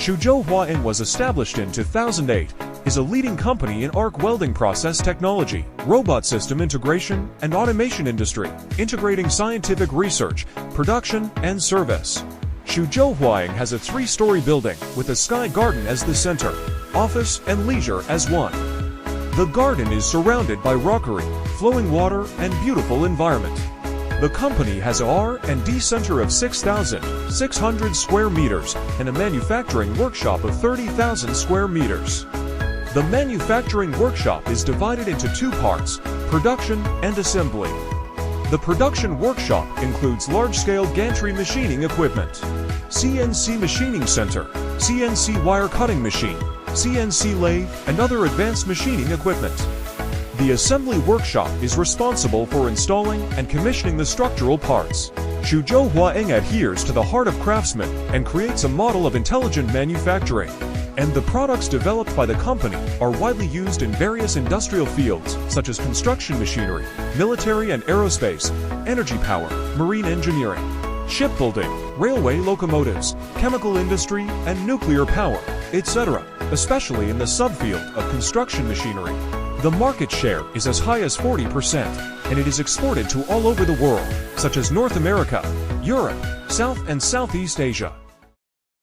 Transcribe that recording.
Xuzhou Huaheng was established in 2008, is a leading company in arc welding process technology, robot system integration, and automation industry, integrating scientific research, production, and service. Xuzhou Huaheng has a 3-story building with a sky garden as the center, office and leisure as one. The garden is surrounded by rockery, flowing water, and beautiful environment. The company has a R&D center of 6,600 square meters and a manufacturing workshop of 30,000 square meters. The manufacturing workshop is divided into 2 parts, production and assembly. The production workshop includes large-scale gantry machining equipment, CNC machining center, CNC wire cutting machine, CNC lathe, and other advanced machining equipment. The assembly workshop is responsible for installing and commissioning the structural parts. Xuzhou Huaheng adheres to the heart of craftsmen and creates a model of intelligent manufacturing. And the products developed by the company are widely used in various industrial fields such as construction machinery, military and aerospace, energy power, marine engineering, shipbuilding, railway locomotives, chemical industry, and nuclear power, etc., especially in the subfield of construction machinery. The market share is as high as 40%, and it is exported to all over the world, such as North America, Europe, South and Southeast Asia.